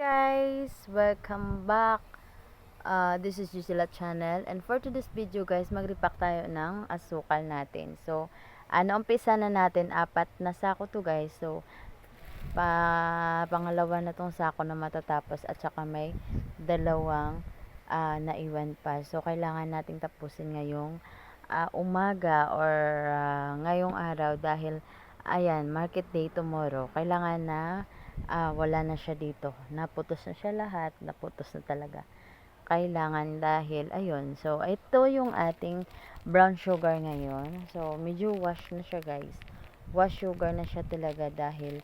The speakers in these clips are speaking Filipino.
Guys, welcome back. This is Gisela channel, and for today's video guys, mag-repack tayo ng asukal natin. So, umpisa na natin, 4 na sako to guys. So, pangalawa na tong sako na matatapos, at saka may dalawang naiwan pa. So, kailangan nating tapusin ngayong umaga or ngayong araw dahil ayan, market day tomorrow. Kailangan na wala na siya dito. Naputos na siya lahat. Naputos na talaga. Kailangan dahil, ayun. So, ito yung ating brown sugar ngayon. So, medyo wash na siya guys. Wash sugar na siya talaga dahil,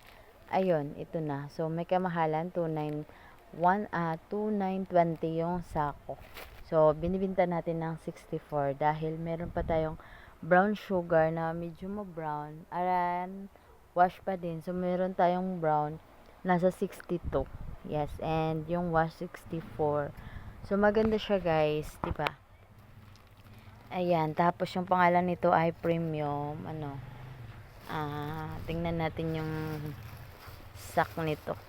ayun, ito na. So, may kamahalan, 2,920 yung sako. So, binibinta natin ng 64 dahil meron pa tayong brown sugar na medyo ma-brown. Aran, wash pa din. So, meron tayong brown nasa 62. Yes, and yung wash 64. So, maganda siya guys, diba? Ayan, tapos yung pangalan nito ay premium, tingnan natin yung sack nito.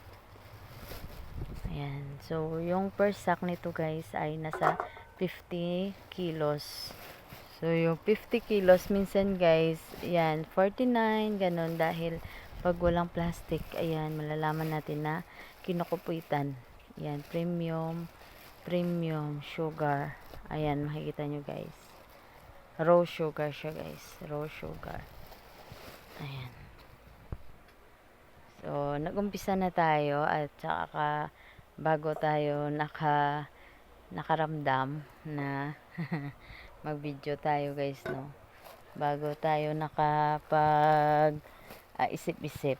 Ayan, so yung per sack nito guys ay nasa 50 kilos. So, yung 50 kilos, minsan guys, yan, 49, ganun, dahil pag walang plastic, ayan, malalaman natin na kinukupitan. Ayan, premium sugar. Ayan, makikita nyo guys. Raw sugar siya guys. Raw sugar. Ayan. So, nag-umpisa na tayo at saka bago tayo nakaramdam na mag-video tayo guys, no? Bago tayo nakapag isip-isip.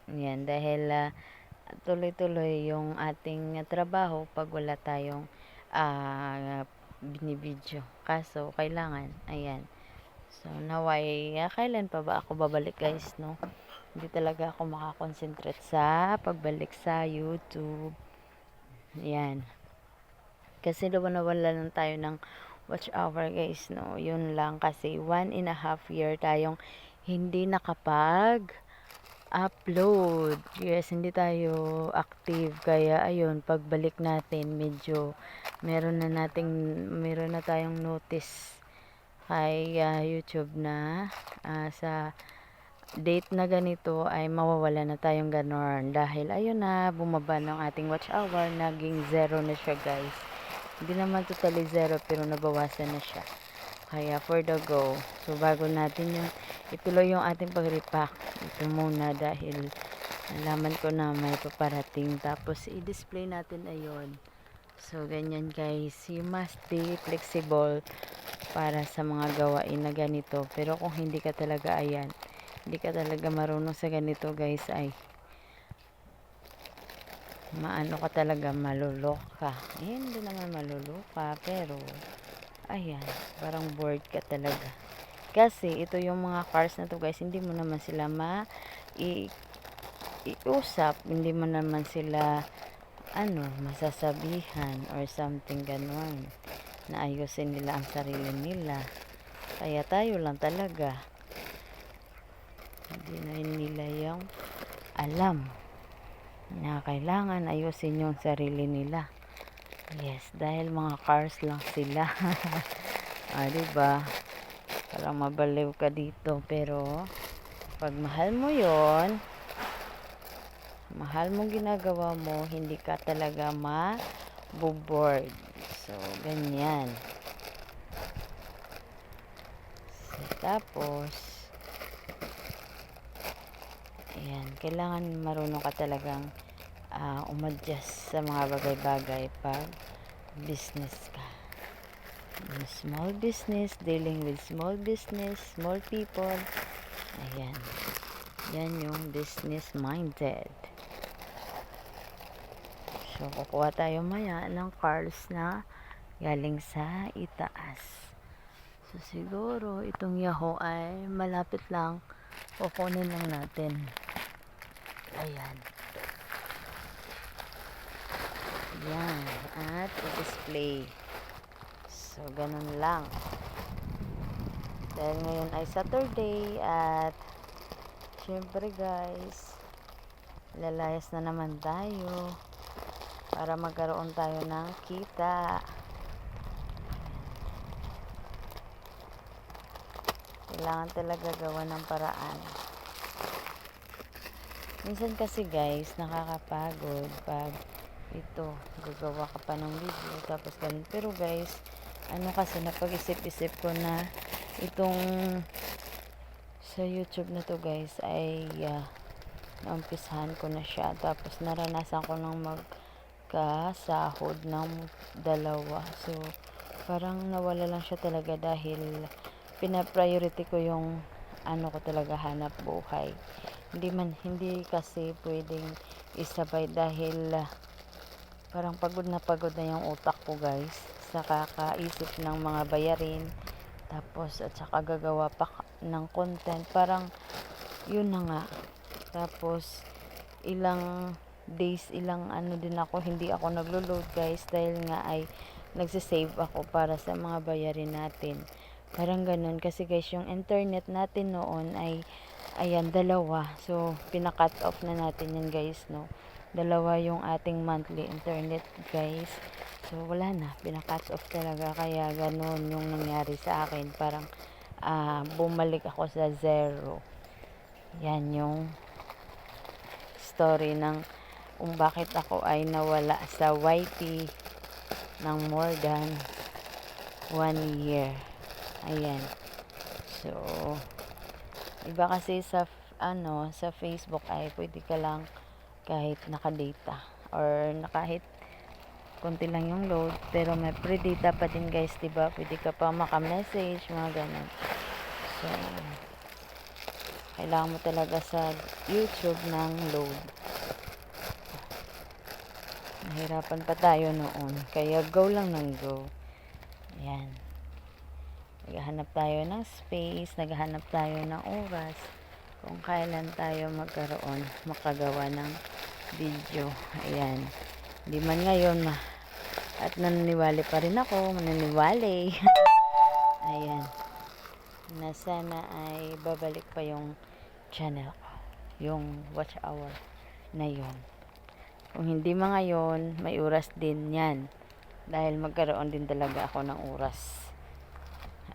Yan, dahil tuloy-tuloy yung ating trabaho pag wala tayong binibidyo. Kaso, kailangan, ayan. So, naway, kailan pa ba ako babalik guys, no? Hindi talaga ako makakonsentrate sa pagbalik sa YouTube. Yan. Kasi nawala lang tayo ng watch hour guys, no? Yun lang kasi 1.5 year tayong hindi nakapag-upload. Yes, hindi tayo active. Kaya, ayun, pagbalik natin, medyo meron na tayong notice kay YouTube na sa date na ganito ay mawawala na tayong ganon. Dahil, ayun na, bumaba ng ating watch hour. Naging 0 na siya guys. Hindi naman totally 0 pero nabawasan na siya. Kaya for the go. So, bago natin yung ituloy yung ating pag-repack, ito muna dahil nalaman ko na may paparating. Tapos, i-display natin ayon. So, ganyan guys. You must be flexible para sa mga gawain na ganito. Pero kung hindi ka talaga, ayan, hindi ka talaga marunong sa ganito guys, ay maano ka talaga, maluloka. Hindi naman maluloka, pero ayan, parang bored ka talaga. Kasi ito yung mga cars na to guys, hindi mo naman sila iusap, hindi mo naman sila masasabihan or something ganon na ayusin nila ang sarili nila. Kaya tayo lang talaga, hindi na nila yung alam na kailangan ayusin yung sarili nila. Yes, dahil mga cars lang sila. Diba? Parang mabaliw ka dito. Pero, pag mahal mo yon, mahal mong ginagawa mo, hindi ka talaga ma-bored. So, ganyan. So, tapos, ayan, kailangan marunong ka talagang umadjust sa mga bagay-bagay pag business ka. Small business, dealing with small business, small people. Ayan. Yan yung business minded. So, kukuha tayo maya ng cars na galing sa itaas. So, siguro itong Yahoo ay malapit lang. Kukunin lang natin. Ayan. Yan. At i-display. So, ganun lang. Dahil ngayon ay Saturday at syempre guys, lalayas na naman tayo. para magkaroon tayo ng kita. Kailangan talaga gawa ng paraan. Minsan kasi guys, nakakapagod pag ito, gagawa ka pa ng video, tapos ganun. Pero guys, kasi napag-isip-isip ko na itong sa YouTube na to guys ay naumpisahan ko na siya. Tapos naranasan ko nang magkasahod ng 2. So, parang nawala lang siya talaga dahil pina-priority ko yung ko talaga, hanap buhay. Hindi kasi pwedeng isabay dahil parang pagod na yung utak ko guys sa kakaisip ng mga bayarin, tapos at saka gagawa pa ng content, parang yun na nga. Tapos ilang days, ilang din ako, hindi ako naglo-load guys dahil nga ay nagsisave ako para sa mga bayarin natin. Parang ganun kasi guys, yung internet natin noon ay ayan 2. So pina-cut off na natin yan guys, no. 2 yung ating monthly internet guys. So wala na, pina-cut off talaga, kaya ganun yung nangyari sa akin. Parang bumalik ako sa 0. Yan yung story ng kung bakit ako ay nawala sa YT ng more than 1 year. Ayan. So, iba kasi sa sa Facebook ay pwede ka lang kahit naka-data or kahit konti lang yung load, pero may free data pa din guys, diba? Pwede ka pa maka-message, mga ganun. So, kailangan mo talaga sa YouTube ng load. Nahirapan pa tayo noon, kaya go lang ng go. Ayan. Naghahanap tayo ng space, naghahanap tayo ng oras kung kailan tayo makagawa ng video. Ayan. Hindi man ngayon at naniniwali pa rin ako, maniniwali. Ayan. Na sana ay babalik pa yung channel ko, yung watch hour na yun. Kung hindi ngayon, may oras din yan dahil magkaroon din talaga ako ng oras.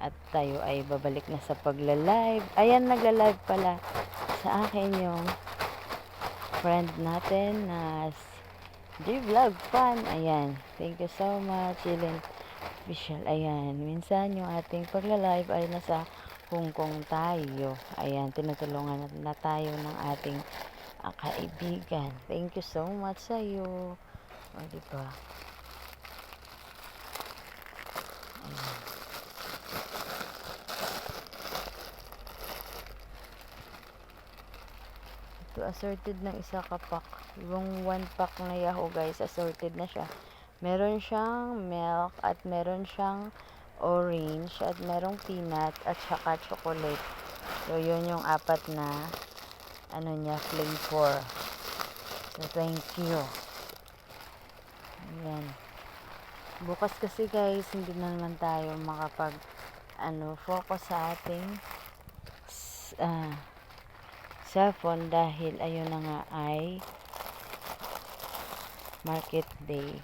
At tayo ay babalik na sa pagla-live. Ayan, nagla-live pala sa akin yung friend natin na G-Vlog Fan. Ayan, thank you so much, Jillian Official. Ayan, minsan yung ating pagla-live ay nasa Hong Kong tayo. Ayan, tinutulungan na tayo ng ating kaibigan. Thank you so much sa iyo. O, diba? Ayan. Ito, assorted ng isa ka pack. Yung 1 pack na Yahoo guys, assorted na siya. Meron siyang milk at meron siyang orange at merong peanut at saka chocolate. So, yun yung 4 na niya, flavor. So, thank you. Ayan. Bukas kasi guys, hindi na naman tayo makapag focus sa ating cellphone dahil ayun na nga ay market day.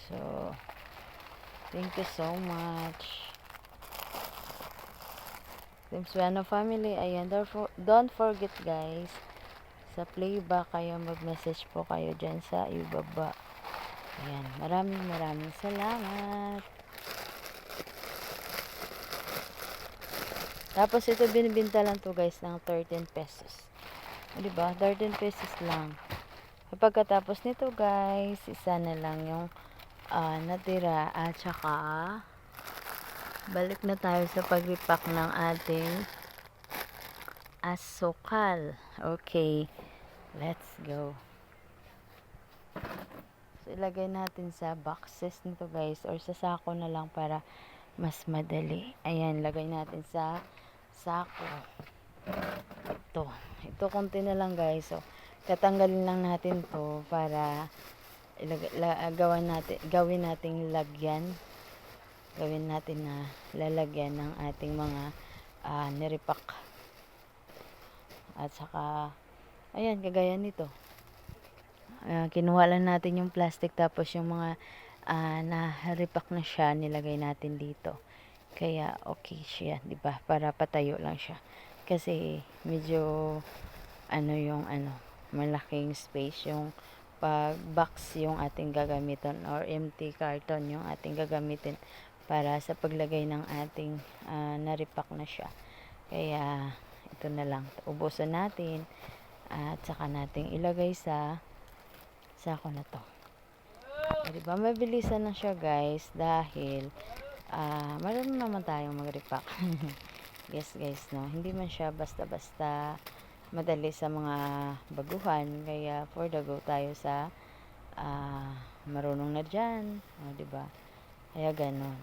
So, thank you so much. Team Sueno family, ayan, don't forget guys, sa playback kayo, mag-message po kayo dyan sa ibaba. Ayan, maraming salamat. Tapos ito binibenta lang to guys ng 13 pesos. O, diba? 13 pesos lang. Pagkatapos nito guys, isa na lang yung natira at saka balik na tayo sa pag-repack ng ating asukal. Okay, let's go. So, ilagay natin sa boxes nito guys or sa sako na lang para mas madali. Ayan, lagay natin sa sako. Ito konti na lang guys. So, tatanggalin lang natin to para gawin nating lagyan. Gawin natin na lalagyan ng ating mga nirepack. At saka, ayan, kagaya nito. kinuha lang natin yung plastic tapos yung mga na-repack na siya nilagay natin dito. Kaya okay siya, 'di ba? Para patayo lang siya. Kasi medyo malaking space yung pag box yung ating gagamitin or empty carton yung ating gagamitin para sa paglagay ng ating na-repack na siya. Kaya ito na lang, ubusan natin at saka nating ilagay sa sako na to. Diba mabilisan na siya guys dahil marunong naman tayong mag-repack. Yes guys, no, hindi man siya basta-basta madali sa mga baguhan, kaya for the go tayo sa marunong na dyan, diba? Kaya ganon.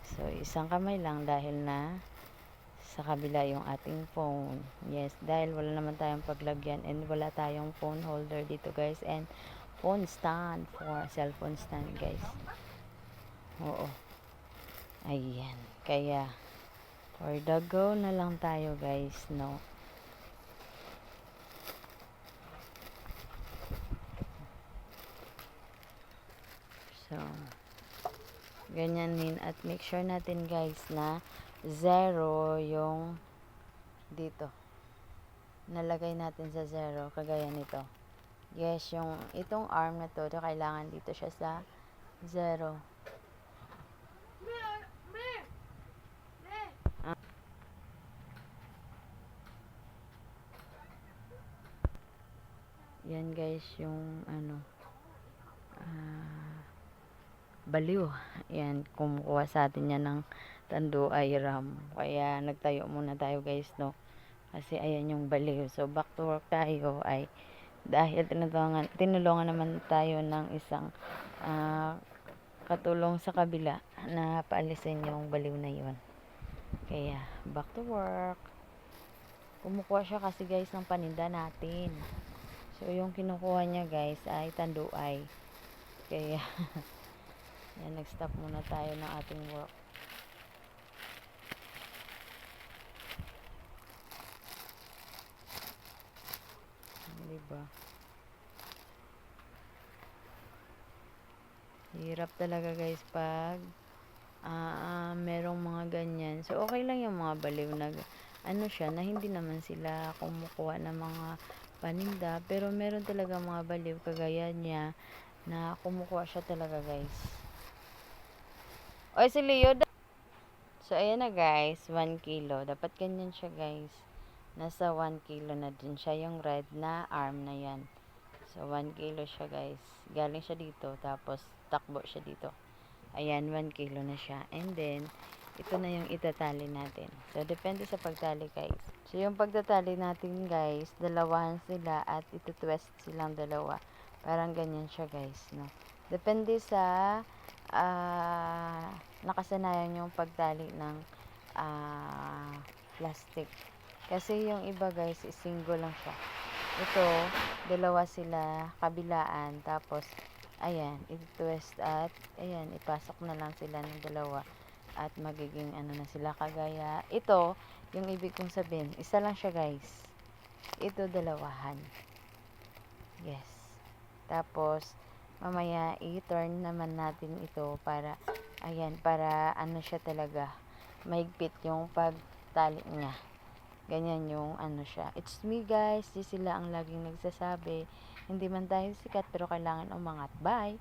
So isang kamay lang dahil na sa kabila yung ating phone. Yes, dahil wala naman tayong paglagyan and wala tayong phone holder dito guys, and phone stand for cellphone stand guys. Oo. Ayan. Kaya for the go na lang tayo guys, no. So ganyan din, at make sure natin guys na 0 yung dito. Nalagay natin sa 0 kagaya nito. Yes, yung itong arm na to kailangan dito siya sa 0. Yan guys yung baliw. Yan, kumukuha sa atin yan ng Tanduay Ram. Kaya nagtayo muna tayo guys, no. Kasi ayan yung baliw. So back to work tayo ay dahil tinulungan naman tayo ng isang katulong sa kabila na paalisin yung baliw na yun. Kaya back to work. Kumukuha siya kasi guys ng paninda natin. So yung kinukuha niya guys ay Tanduay. Kaya yan, nag-stop muna tayo ng ating work. Diba? Hirap talaga guys pag merong mga ganyan. So okay lang yung mga baliw na siya, na hindi naman sila kumukuha ng mga paninda, pero meron talaga mga baliw kagaya niya na kumukuha siya talaga guys. Oy si Leo. So ayan na guys, 1 kilo. Dapat ganyan siya guys. Nasa 1 kilo na din siya yung red na arm na yan. So 1 kilo siya guys. Galing siya dito, tapos takbo siya dito. Ayan, 1 kilo na siya. And then ito na yung itatali natin. So depende sa pagtali guys. So yung pagtatali natin guys, dalawahan sila at ito-twist silang dalawa. Parang ganyan siya guys, no. Depende sa nakasanayan yung pagtali ng plastic. Kasi yung iba guys, single lang siya. Ito, dalawa sila kabilaan, tapos ayan, i-twist at ayan, ipasok na lang sila ng dalawa at magiging na sila, kagaya ito, yung ibig kong sabihin, isa lang siya guys. Ito dalawahan. Yes. Tapos mamaya i-turn naman natin ito para ayan, para siya talaga mahigpit yung pagtali niya. Ganyan yung siya. It's me guys, di sila ang laging nagsasabi. Hindi man tayo sikat pero kailangan umangat. Bye!